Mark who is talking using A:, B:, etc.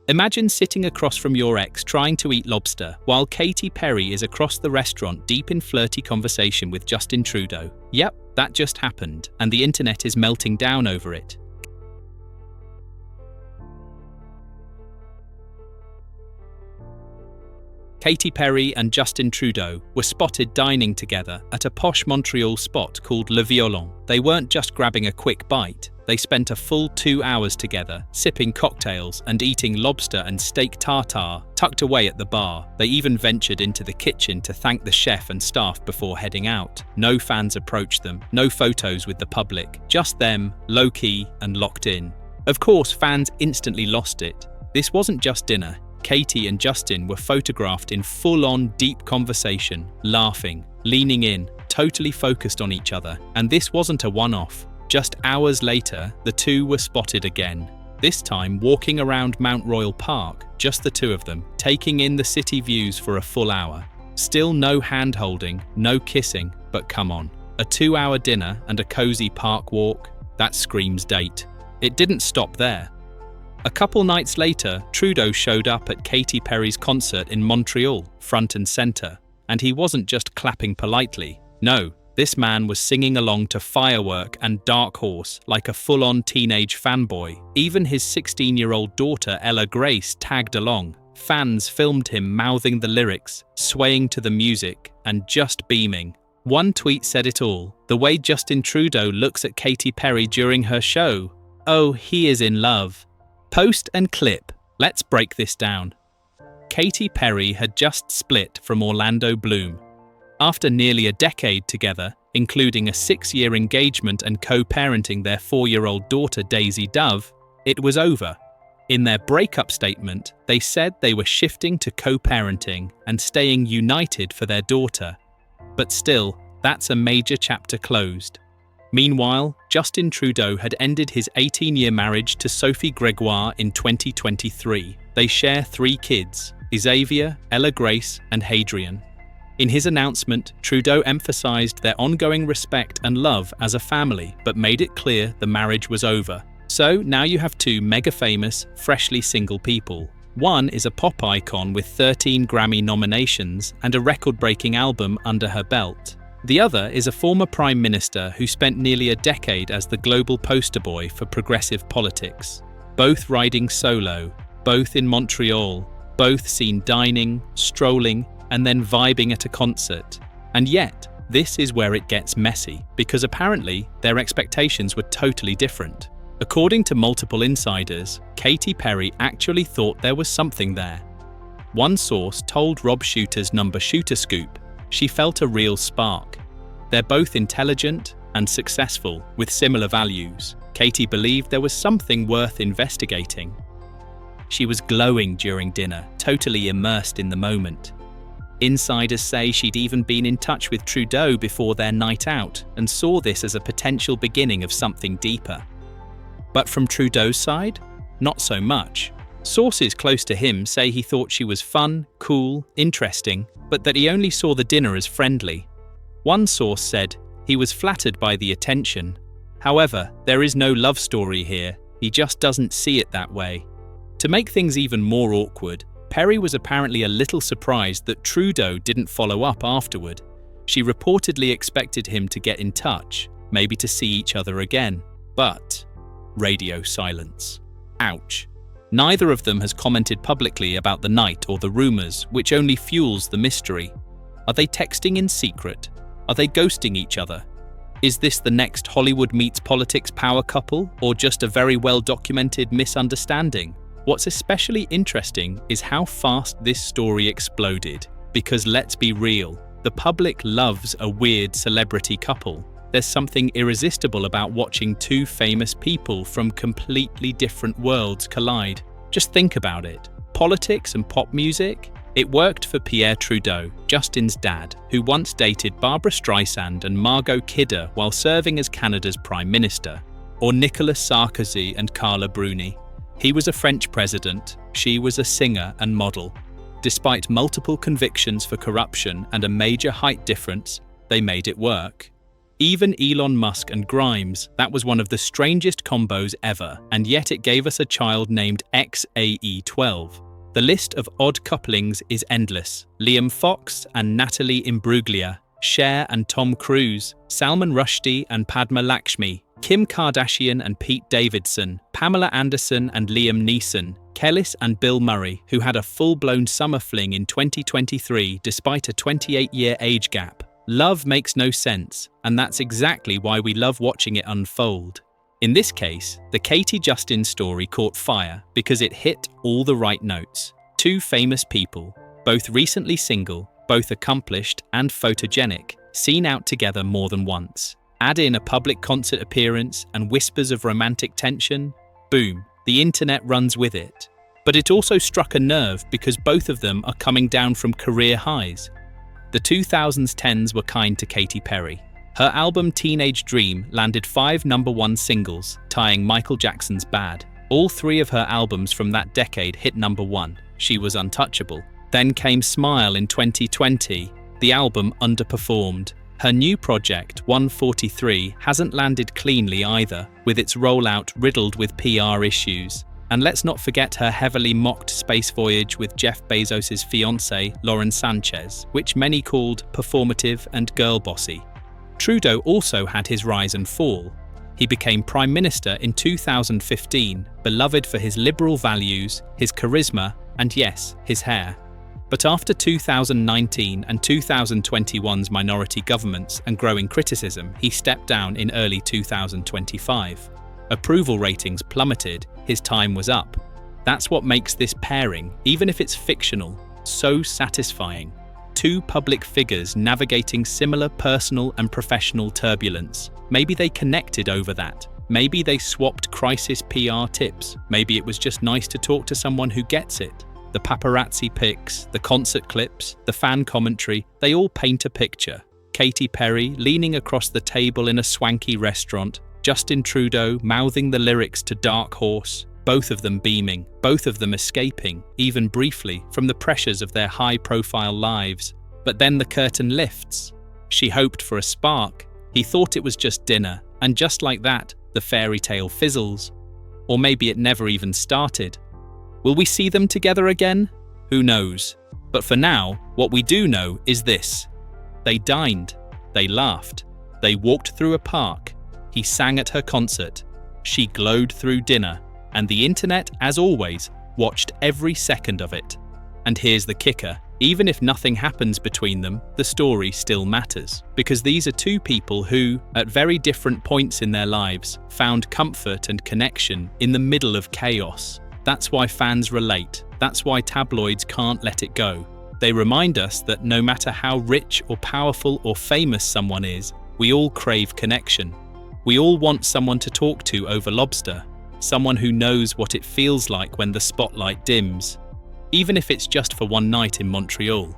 A: Imagine sitting across from your ex trying to eat lobster, while Katy Perry is across the restaurant deep in flirty conversation with Justin Trudeau. Yep, that just happened, and the internet is melting down over it. Katy Perry and Justin Trudeau were spotted dining together at a posh Montreal spot called Le Violon. They weren't just grabbing a quick bite. They spent a full 2 hours together, sipping cocktails and eating lobster and steak tartare tucked away at the bar. They even ventured into the kitchen to thank the chef and staff before heading out. No fans approached them, no photos with the public, just them, low-key and locked in. Of course, fans instantly lost it. This wasn't just dinner. Katy and Justin were photographed in full-on deep conversation, laughing, leaning in, totally focused on each other. And this wasn't a one-off. Just hours later, the two were spotted again, this time walking around Mount Royal Park, just the two of them, taking in the city views for a full hour. Still no hand-holding, no kissing, but come on. A 2-hour dinner and a cozy park walk? That screams date. It didn't stop there. A couple nights later, Trudeau showed up at Katy Perry's concert in Montreal, front and center. And he wasn't just clapping politely. No, this man was singing along to Firework and Dark Horse like a full-on teenage fanboy. Even his 16-year-old daughter Ella Grace tagged along. Fans filmed him mouthing the lyrics, swaying to the music, and just beaming. One tweet said it all. The way Justin Trudeau looks at Katy Perry during her show. Oh, he is in love. Post and clip. Let's break this down. Katy Perry had just split from Orlando Bloom. After nearly a decade together, including a 6-year engagement and co-parenting their 4-year-old daughter Daisy Dove, it was over. In their breakup statement, they said they were shifting to co-parenting and staying united for their daughter. But still, that's a major chapter closed. Meanwhile, Justin Trudeau had ended his 18-year marriage to Sophie Gregoire in 2023. They share 3 kids, Xavier, Ella Grace, and Hadrian. In his announcement, Trudeau emphasized their ongoing respect and love as a family, but made it clear the marriage was over. So now you have 2 mega-famous, freshly single people. One is a pop icon with 13 Grammy nominations and a record-breaking album under her belt. The other is a former Prime Minister who spent nearly a decade as the global poster boy for progressive politics. Both riding solo, both in Montreal, both seen dining, strolling, and then vibing at a concert. And yet, this is where it gets messy, because apparently their expectations were totally different. According to multiple insiders, Katy Perry actually thought there was something there. One source told Rob Shooter's Number Shooter Scoop she felt a real spark. They're both intelligent and successful with similar values. Katy believed there was something worth investigating. She was glowing during dinner, totally immersed in the moment. Insiders say she'd even been in touch with Trudeau before their night out and saw this as a potential beginning of something deeper. But from Trudeau's side, not so much. Sources close to him say he thought she was fun, cool, interesting, but that he only saw the dinner as friendly. One source said he was flattered by the attention. However, there is no love story here. He just doesn't see it that way. To make things even more awkward, Perry was apparently a little surprised that Trudeau didn't follow up afterward. She reportedly expected him to get in touch, maybe to see each other again. But radio silence. Ouch. Neither of them has commented publicly about the night or the rumors, which only fuels the mystery. Are they texting in secret? Are they ghosting each other? Is this the next Hollywood meets politics power couple, or just a very well-documented misunderstanding? What's especially interesting is how fast this story exploded. Because let's be real, the public loves a weird celebrity couple. There's something irresistible about watching 2 famous people from completely different worlds collide. Just think about it. Politics and pop music? It worked for Pierre Trudeau, Justin's dad, who once dated Barbara Streisand and Margot Kidder while serving as Canada's Prime Minister. Or Nicolas Sarkozy and Carla Bruni. He was a French president, she was a singer and model. Despite multiple convictions for corruption and a major height difference, they made it work. Even Elon Musk and Grimes, that was one of the strangest combos ever, and yet it gave us a child named XAE12. The list of odd couplings is endless. Liam Fox and Natalie Imbruglia, Cher and Tom Cruise, Salman Rushdie and Padma Lakshmi, Kim Kardashian and Pete Davidson, Pamela Anderson and Liam Neeson, Kellis and Bill Murray, who had a full-blown summer fling in 2023 despite a 28-year age gap. Love makes no sense, and that's exactly why we love watching it unfold. In this case, the Katy Justin story caught fire because it hit all the right notes. Two famous people, both recently single, both accomplished and photogenic, seen out together more than once. Add in a public concert appearance and whispers of romantic tension, boom, the internet runs with it. But it also struck a nerve because both of them are coming down from career highs. The 2010s were kind to Katy Perry. Her album Teenage Dream landed 5 #1 singles, tying Michael Jackson's Bad. All 3 of her albums from that decade hit #1. She was untouchable. Then came Smile in 2020. The album underperformed. Her new project, 143, hasn't landed cleanly either, with its rollout riddled with PR issues. And let's not forget her heavily mocked space voyage with Jeff Bezos' fiancée, Lauren Sanchez, which many called performative and girl-bossy. Trudeau also had his rise and fall. He became Prime Minister in 2015, beloved for his liberal values, his charisma, and yes, his hair. But after 2019 and 2021's minority governments and growing criticism, he stepped down in early 2025. Approval ratings plummeted, his time was up. That's what makes this pairing, even if it's fictional, so satisfying. Two public figures navigating similar personal and professional turbulence. Maybe they connected over that. Maybe they swapped crisis PR tips. Maybe it was just nice to talk to someone who gets it. The paparazzi pics, the concert clips, the fan commentary, they all paint a picture. Katy Perry leaning across the table in a swanky restaurant, Justin Trudeau mouthing the lyrics to Dark Horse, both of them beaming, both of them escaping, even briefly, from the pressures of their high-profile lives. But then the curtain lifts. She hoped for a spark. He thought it was just dinner, and just like that, the fairy tale fizzles. Or maybe it never even started. Will we see them together again? Who knows? But for now, what we do know is this. They dined. They laughed. They walked through a park. He sang at her concert. She glowed through dinner. And the internet, as always, watched every second of it. And here's the kicker. Even if nothing happens between them, the story still matters. Because these are two people who, at very different points in their lives, found comfort and connection in the middle of chaos. That's why fans relate. That's why tabloids can't let it go. They remind us that no matter how rich or powerful or famous someone is, we all crave connection. We all want someone to talk to over lobster. Someone who knows what it feels like when the spotlight dims. Even if it's just for one night in Montreal.